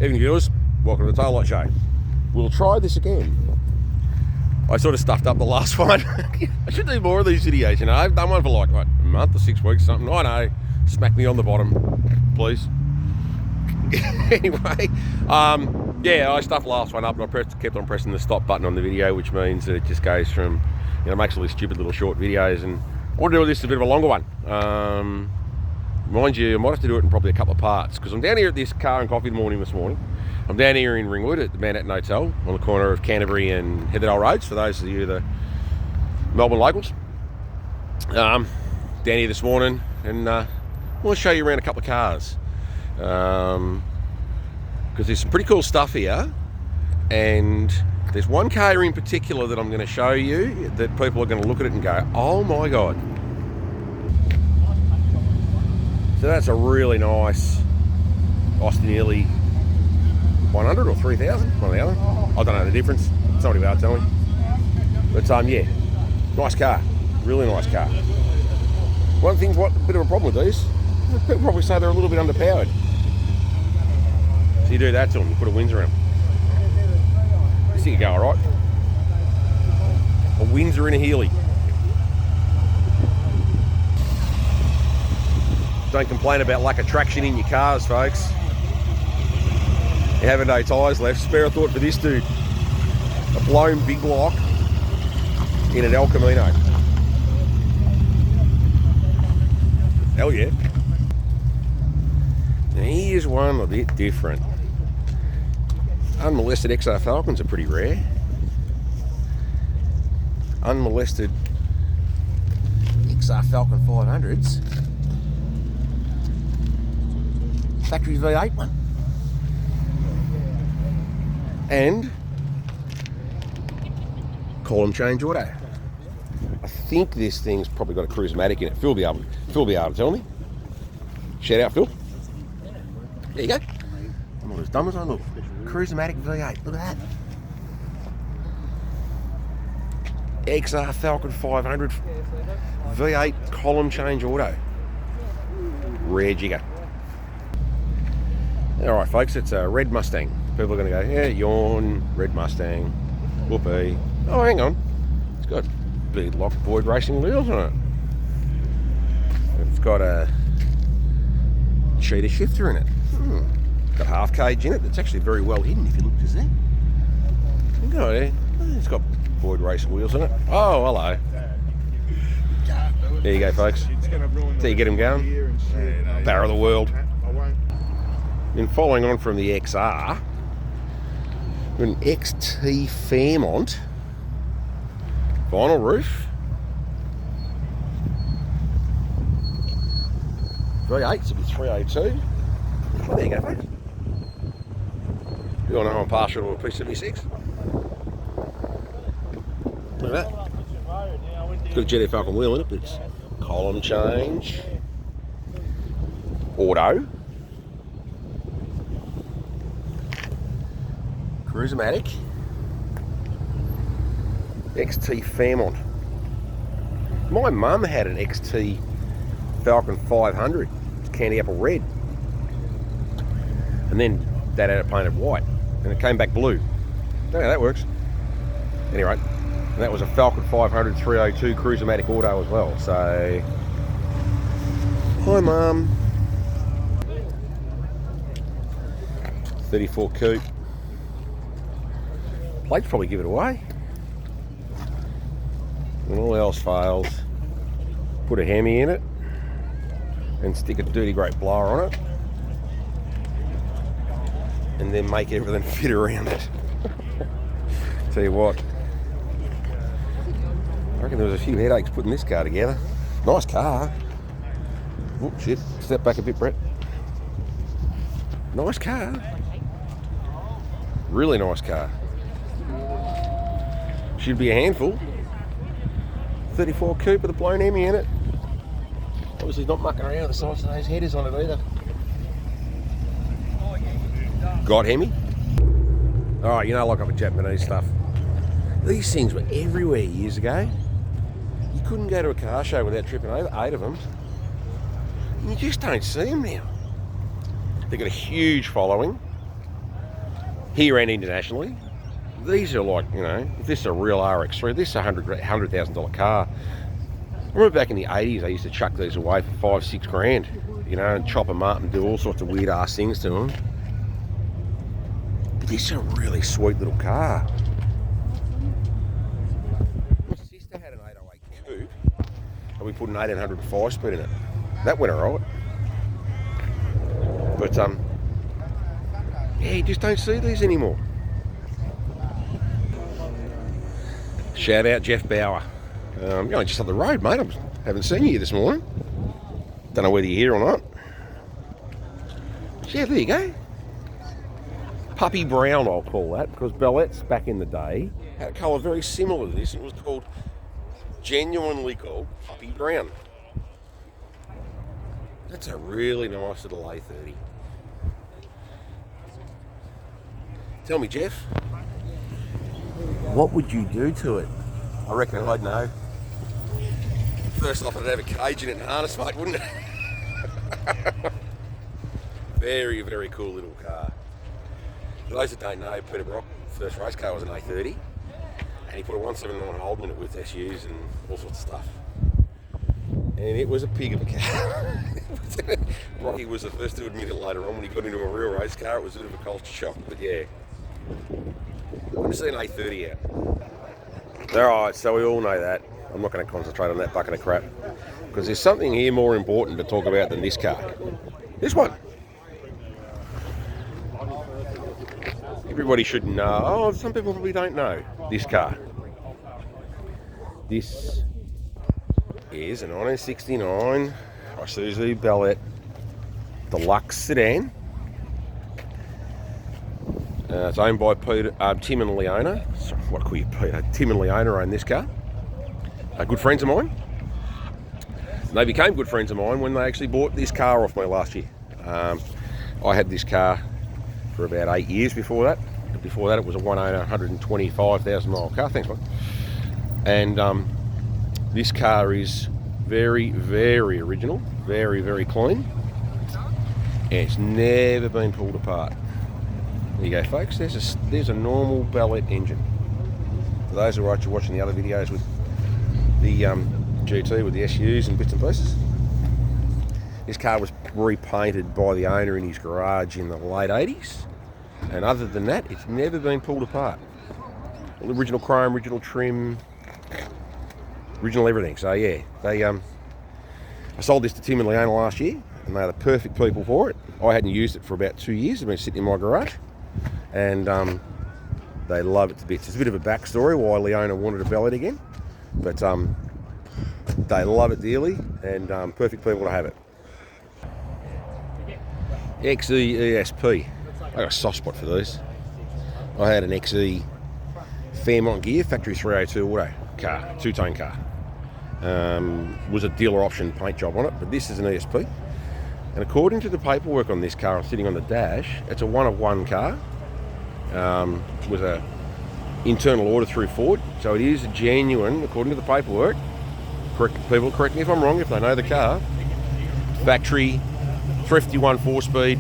Evening viewers, welcome to the Taillight Show. We'll try this again. I sort of stuffed up the last one. I should do more of these videos, you know. I've done one for like, what, a month or 6 weeks, something. I know. Smack me on the bottom, please. Anyway, yeah, I stuffed the last one up and I kept on pressing the stop button on the video, which means that it just goes from, you know, makes all these stupid little short videos. And I want to do this a bit of a longer one. Mind you, I might have to do it in probably a couple of parts because I'm down here at this car and coffee this morning. I'm down here in Ringwood at the Manhattan Hotel on the corner of Canterbury and Heatherdale Roads, for those of you the Melbourne locals. Down here this morning, and I want to show you around a couple of cars because there's some pretty cool stuff here, and there's one car in particular that I'm going to show you that people are going to look at it and go, oh my god. So that's a really nice Austin Ely 100 or 3000, one or the other. I don't know the difference. Somebody will tell me. But yeah, nice car, really nice car. One thing's what a bit of a problem with these, people probably say they're a little bit underpowered. So you do that to them, you put a Windsor in them. You think you go all right. A Windsor in a Healy. Don't complain about lack of traction in your cars, folks. You haven't no tyres left. Spare a thought for this dude. A blown big block in an El Camino. Hell yeah. Now here's one a bit different. Unmolested XR Falcons are pretty rare. Unmolested XR Falcon 500s. Factory V8 one. And column change auto. I think this thing's probably got a Cruise-matic in it. Phil will be able to tell me. Shout out, Phil. There you go. I'm not as dumb as I look. Cruise-matic V8. Look at that. XR Falcon 500 V8 column change auto. Rare jigger. Alright folks, it's a red Mustang. People are going to go, yeah, yawn, red Mustang, whoopee. Oh, hang on. It's got big lock Boyd Racing wheels on it. It's got a cheetah shifter in it. Got half cage in it. It's actually very well hidden if you look to see. It's got Boyd Racing wheels on it. Oh, hello. There you go folks. So you get them going. Power of the world. And following on from the XR, an XT Fairmont vinyl roof, V8, so it'll be 302. There you go, folks. You all know I'm partial to a P76. Look at that. It's got a GT Falcon wheel in it, but it's column change, auto. Cruise-matic, XT Fairmont. My mum had an XT Falcon 500, it's candy apple red, and then Dad had it painted white, and it came back blue. Don't know how that works. Anyway, and that was a Falcon 500 302 Cruise-matic auto as well. So, hi Mum. 34 coupe. Plates probably give it away. When all else fails, put a Hemi in it and stick a dirty great blower on it, and then make everything fit around it. Tell you what, I reckon there was a few headaches putting this car together. Nice car. Oh shit, step back a bit, Brett. Nice car. Really nice car. Should be a handful. 34 coupe with a blown Hemi in it. Obviously not mucking around with the size of those headers on it either. Got Hemi? Alright, you know, like up with Japanese stuff. These things were everywhere years ago. You couldn't go to a car show without tripping over 8 of them. And you just don't see them now. They've got a huge following. here and internationally. These are like, you know, if this is a real RX3, this is a $100,000 car. I remember back in the 80s, I used to chuck these away for $5-6 grand, you know, and chop them up and do all sorts of weird ass things to them. But this is a really sweet little car. My sister had an 808 coupe, and we put an 1800 5-speed in it. That went alright. But yeah, you just don't see these anymore. Shout out Jeff Bauer. You're just up the road, mate. I haven't seen you this morning. Don't know whether you're here or not. Yeah, there you go. Puppy brown, I'll call that, because Bellettes back in the day had a colour very similar to this. It was genuinely called Puppy Brown. That's a really nice little A30. Tell me, Jeff, what would you do to it? I reckon I'd know. First off, I'd have a cage in it and harness, mate, wouldn't it? Very, very cool little car. For those that don't know, Peter Brock's first race car was an A30, and he put a 179 Holden in it with SUs and all sorts of stuff. And it was a pig of a car. Rocky was the first to admit it later on when he got into a real race car. It was a bit of a culture shock, but yeah. I want to see an A30 out. Alright, so we all know that. I'm not going to concentrate on that bucket of crap, because there's something here more important to talk about than this car. This one. Everybody should know. Oh, some people probably don't know this car. This is a 1969 Isuzu Bellette Deluxe sedan. It's owned by Tim and Leona. Sorry, what call you Peter? Tim and Leona own this car. Good friends of mine. And they became good friends of mine when they actually bought this car off me last year. I had this car for about 8 years before that. Before that, it was a one owner, 125,000 mile car. Thanks, mate. And this car is very, very original, very, very clean. And it's never been pulled apart. There you go, folks. There's a normal Bellette engine. For those who are actually watching the other videos with the GT with the SUs and bits and pieces, this car was repainted by the owner in his garage in the late 80s. And other than that, it's never been pulled apart. All original chrome, original trim, original everything. So yeah, I sold this to Tim and Leona last year, and they're the perfect people for it. I hadn't used it for about 2 years. It's been sitting in my garage, and they love it to bits. There's a bit of a backstory why Leona wanted a Bellette again, but they love it dearly, and perfect people to have it. XE ESP. I got a soft spot for these. I had an XE Fairmont gear, factory 302 auto car, two-tone car. Was a dealer option paint job on it, but this is an ESP. And according to the paperwork on this car, I'm sitting on the dash, it's a one-of-one car with a internal order through Ford. So it is a genuine, according to the paperwork. People correct me if I'm wrong, if they know the car. Factory 351 4-speed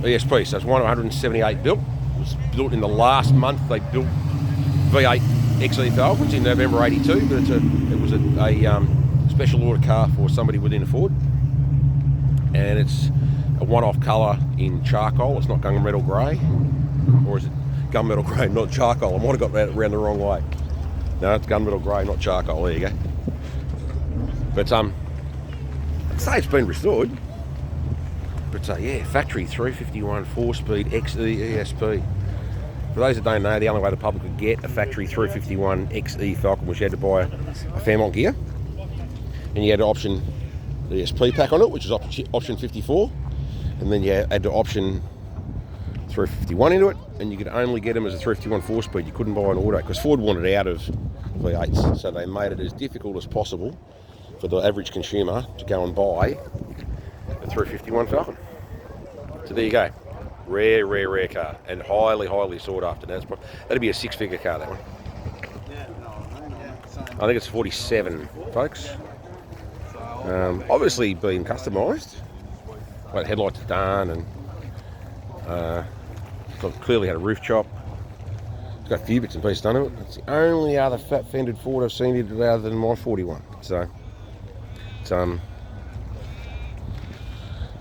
ESP. So it's one of 178 built. It was built in the last month. They built V8 XE Falcons in November '82, but it was a special order car for somebody within a Ford, and it's a one-off colour in charcoal. It's not gunmetal grey, or is it gunmetal grey, not charcoal? I might have got that around the wrong way. No, it's gunmetal grey, not charcoal. There you go. But I'd say it's been restored. But yeah, factory 351 4-speed XE ESP. For those that don't know, the only way the public could get a factory 351 XE Falcon was you had to buy a Fairmont gear, and you had to option the ESP pack on it, which is option 54, and then you had to option 351 into it, and you could only get them as a 351 4-speed. You couldn't buy an auto because Ford wanted out of V8s, so they made it as difficult as possible for the average consumer to go and buy a 351 Falcon. So there you go. Rare car, and highly sought after. That'd be a six-figure car, that one. I think it's 47, folks. Obviously being customised. Like headlights are done, and clearly had a roof chop. It's got a few bits and pieces done to it. It's the only other fat fended Ford I've seen it other than my 41. So it's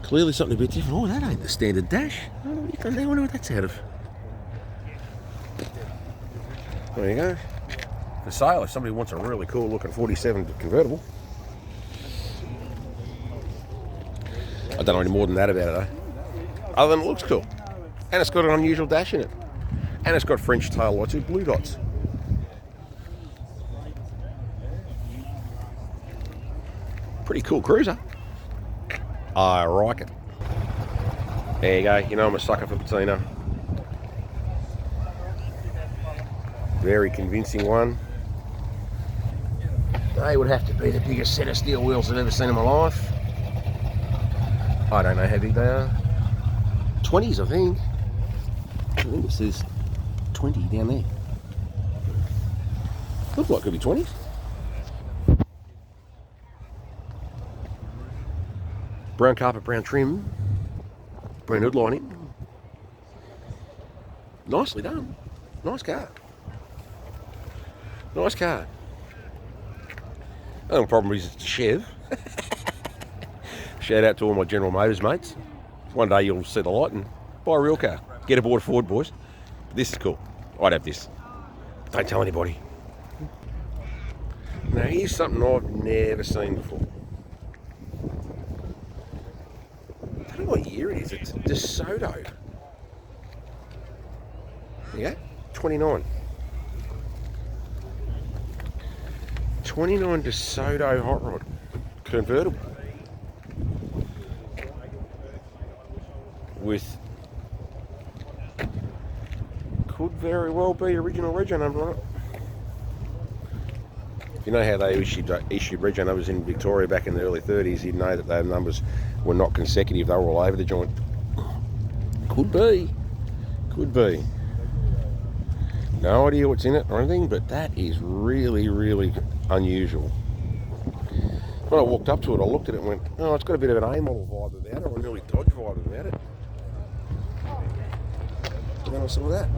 clearly something a bit different. Oh, that ain't the standard dash. I wonder what that's out of. There you go. For sale, if somebody wants a really cool looking 47 convertible. I don't know any more than that about it though. Other than it looks cool. And it's got an unusual dash in it. And it's got French tail lights with blue dots. Pretty cool cruiser. I like it. There you go. You know I'm a sucker for patina. Very convincing one. They would have to be the biggest set of steel wheels I've ever seen in my life. I don't know how big they are. 20s, I think. I think it says 20 down there. Looks like it could be 20s. Brown carpet, brown trim. Brown hood lining. Nicely done. Nice car. Nice car. The only problem is it's a Chev. Shout out to all my General Motors mates. One day you'll see the light and buy a real car. Get aboard Ford, boys. This is cool. I'd have this. Don't tell anybody. Now here's something I've never seen before. I don't know what year it is. It's DeSoto. There you go. 29. 29 DeSoto hot rod. Convertible. With could very well be original rego number on it. If you know how they issued rego numbers in Victoria back in the early 30s, you'd know that those numbers were not consecutive, they were all over the joint. Could be. Could be. No idea what's in it or anything, but that is really, really unusual. When I walked up to it, I looked at it and went, oh, it's got a bit of an A model vibe about it, or an early Dodge vibe about it. And then I saw that.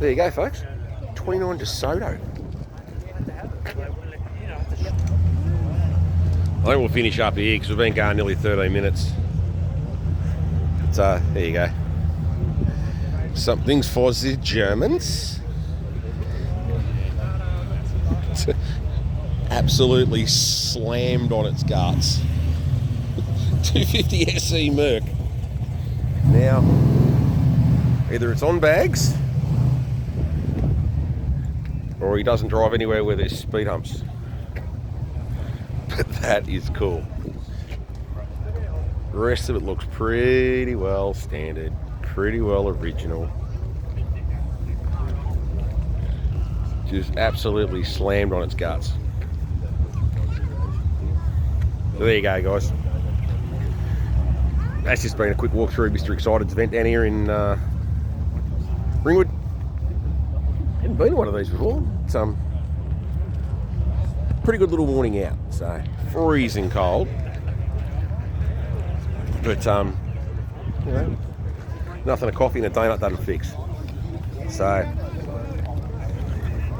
There you go, folks. 29 DeSoto. I think we'll finish up here because we've been going nearly 13 minutes. But, there you go. Something's for the Germans. Absolutely slammed on its guts. 250 SE Merc. Now, either it's on bags or he doesn't drive anywhere where there's speed humps. But that is cool. The rest of it looks pretty well standard, pretty well original. Just absolutely slammed on its guts. So there you go, guys. That's just been a quick walk through Mr. Excited's event down here in Ringwood. Hadn't been to one of these before. It's pretty good little morning out. So freezing cold, but you know, nothing a coffee and a donut doesn't fix. So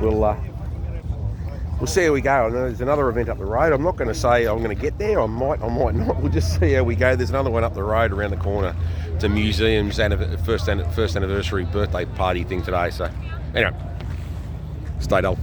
we'll see how we go. I know there's another event up the road. I'm not going to say I'm going to get there. I might not. We'll just see how we go. There's another one up the road around the corner. It's a museum's first anniversary birthday party thing today. So anyway, stay dull.